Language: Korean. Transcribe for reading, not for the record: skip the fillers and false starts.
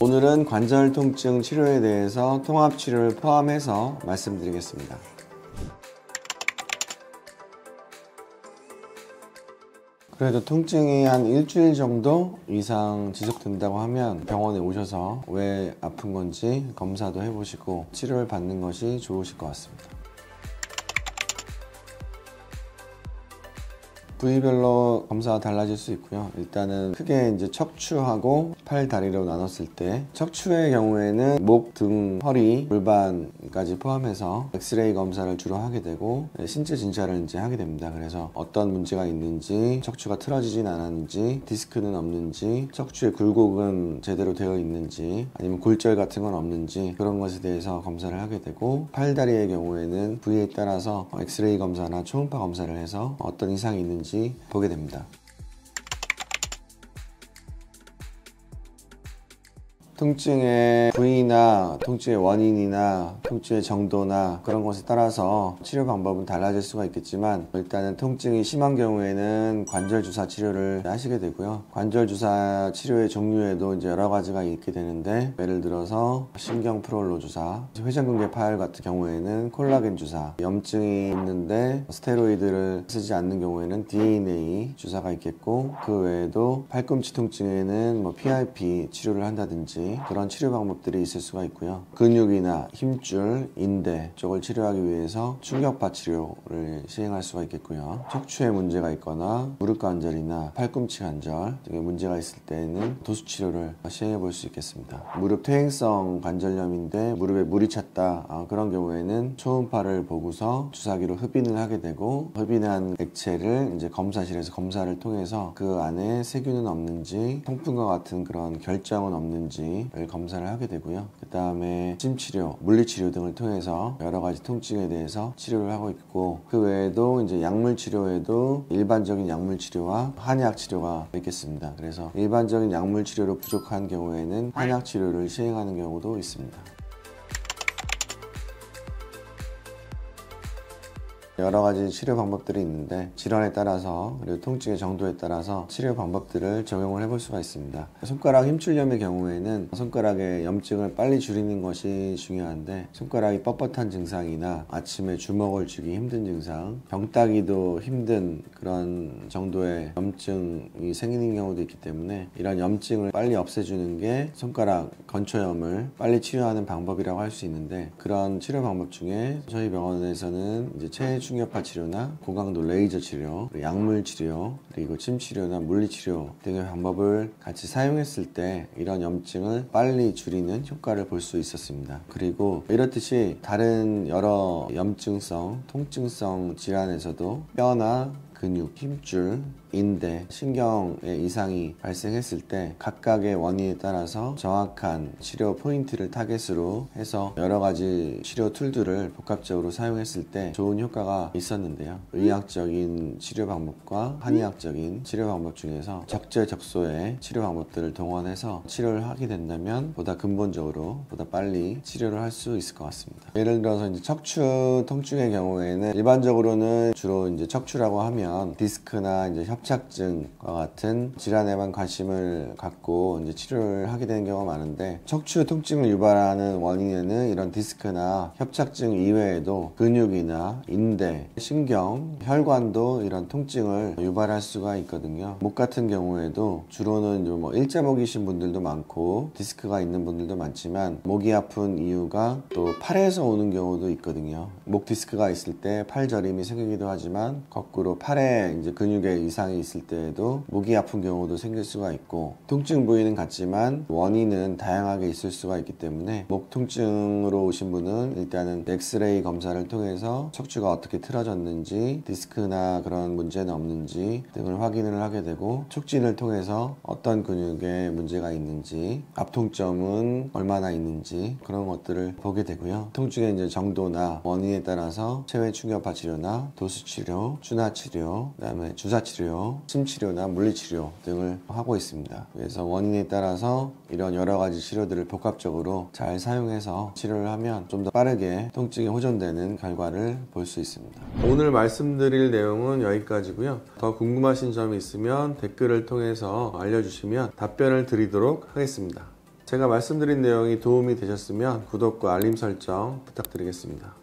오늘은 관절 통증 치료에 대해서 통합 치료를 포함해서 말씀드리겠습니다. 그래도 통증이 한 일주일 정도 이상 지속된다고 하면 병원에 오셔서 왜 아픈 건지 검사도 해보시고 치료를 받는 것이 좋으실 것 같습니다. 부위별로 검사가 달라질 수 있고요. 일단은 크게 이제 척추하고 팔, 다리로 나눴을 때 척추의 경우에는 목, 등, 허리, 골반까지 포함해서 엑스레이 검사를 주로 하게 되고 신체 진찰을 이제 하게 됩니다. 그래서 어떤 문제가 있는지, 척추가 틀어지진 않았는지, 디스크는 없는지, 척추의 굴곡은 제대로 되어 있는지, 아니면 골절 같은 건 없는지 그런 것에 대해서 검사를 하게 되고, 팔, 다리의 경우에는 부위에 따라서 엑스레이 검사나 초음파 검사를 해서 어떤 이상이 있는지 보게 됩니다. 통증의 부위나 통증의 원인이나 통증의 정도나 그런 것에 따라서 치료 방법은 달라질 수가 있겠지만, 일단은 통증이 심한 경우에는 관절 주사 치료를 하시게 되고요. 관절 주사 치료의 종류에도 이제 여러 가지가 있게 되는데, 예를 들어서 신경 프롤로 주사, 회전근개 파열 같은 경우에는 콜라겐 주사, 염증이 있는데 스테로이드를 쓰지 않는 경우에는 DNA 주사가 있겠고, 그 외에도 팔꿈치 통증에는 PRP 치료를 한다든지 그런 치료 방법들이 있을 수가 있고요. 근육이나 힘줄, 인대 쪽을 치료하기 위해서 충격파 치료를 시행할 수가 있겠고요. 척추에 문제가 있거나 무릎 관절이나 팔꿈치 관절 등에 문제가 있을 때는 도수 치료를 시행해 볼 수 있겠습니다. 무릎 퇴행성 관절염인데 무릎에 물이 찼다, 그런 경우에는 초음파를 보고서 주사기로 흡인을 하게 되고, 흡인한 액체를 이제 검사실에서 검사를 통해서 그 안에 세균은 없는지, 통풍과 같은 그런 결정은 없는지 검사를 하게 되고요. 그 다음에 침치료, 물리치료 등을 통해서 여러 가지 통증에 대해서 치료를 하고 있고, 그 외에도 이제 약물 치료에도 일반적인 약물 치료와 한약 치료가 있겠습니다. 그래서 일반적인 약물 치료로 부족한 경우에는 한약 치료를 시행하는 경우도 있습니다. 여러 가지 치료 방법들이 있는데, 질환에 따라서 그리고 통증의 정도에 따라서 치료 방법들을 적용을 해볼 수가 있습니다. 손가락 힘줄염의 경우에는 손가락의 염증을 빨리 줄이는 것이 중요한데, 손가락이 뻣뻣한 증상이나 아침에 주먹을 쥐기 힘든 증상, 병 따기도 힘든 그런 정도의 염증이 생기는 경우도 있기 때문에, 이런 염증을 빨리 없애주는 게 손가락 건초염을 빨리 치료하는 방법이라고 할 수 있는데, 그런 치료 방법 중에 저희 병원에서는 이제 충격파 치료나 고강도 레이저 치료, 약물 치료, 그리고 침 치료나 물리 치료 등의 방법을 같이 사용했을 때 이런 염증을 빨리 줄이는 효과를 볼 수 있었습니다. 그리고 이렇듯이 다른 여러 염증성, 통증성 질환에서도 뼈나 근육, 힘줄, 인대, 신경의 이상이 발생했을 때 각각의 원인에 따라서 정확한 치료 포인트를 타겟으로 해서 여러 가지 치료 툴들을 복합적으로 사용했을 때 좋은 효과가 있었는데요. 의학적인 치료 방법과 한의학적인 치료 방법 중에서 적재적소의 치료 방법들을 동원해서 치료를 하게 된다면 보다 근본적으로, 보다 빨리 치료를 할 수 있을 것 같습니다. 예를 들어서 이제 척추 통증의 경우에는 일반적으로는 주로 이제 척추라고 하면 디스크나 이제 협착증과 같은 질환에만 관심을 갖고 이제 치료를 하게 되는 경우가 많은데, 척추 통증을 유발하는 원인에는 이런 디스크나 협착증 이외에도 근육이나 인대, 신경, 혈관도 이런 통증을 유발할 수가 있거든요. 목 같은 경우에도 주로는 일자목이신 분들도 많고 디스크가 있는 분들도 많지만, 목이 아픈 이유가 또 팔에서 오는 경우도 있거든요. 목 디스크가 있을 때 팔 저림이 생기기도 하지만, 거꾸로 팔에 이제 근육에 이상이 있을 때에도 목이 아픈 경우도 생길 수가 있고, 통증 부위는 같지만 원인은 다양하게 있을 수가 있기 때문에, 목 통증으로 오신 분은 일단은 엑스레이 검사를 통해서 척추가 어떻게 틀어졌는지, 디스크나 그런 문제는 없는지 등을 확인을 하게 되고, 촉진을 통해서 어떤 근육에 문제가 있는지, 압통점은 얼마나 있는지 그런 것들을 보게 되고요. 통증의 이제 정도나 원인에 따라서 체외 충격파 치료나 도수 치료, 준하 치료, 그다음에 주사 치료, 침 치료나 물리 치료 등을 하고 있습니다. 그래서 원인에 따라서 이런 여러 가지 치료들을 복합적으로 잘 사용해서 치료를 하면 좀 더 빠르게 통증이 호전되는 결과를 볼 수 있습니다. 오늘 말씀드릴 내용은 여기까지고요. 더 궁금하신 점이 있으면 댓글을 통해서 알려주시면 답변을 드리도록 하겠습니다. 제가 말씀드린 내용이 도움이 되셨으면 구독과 알림 설정 부탁드리겠습니다.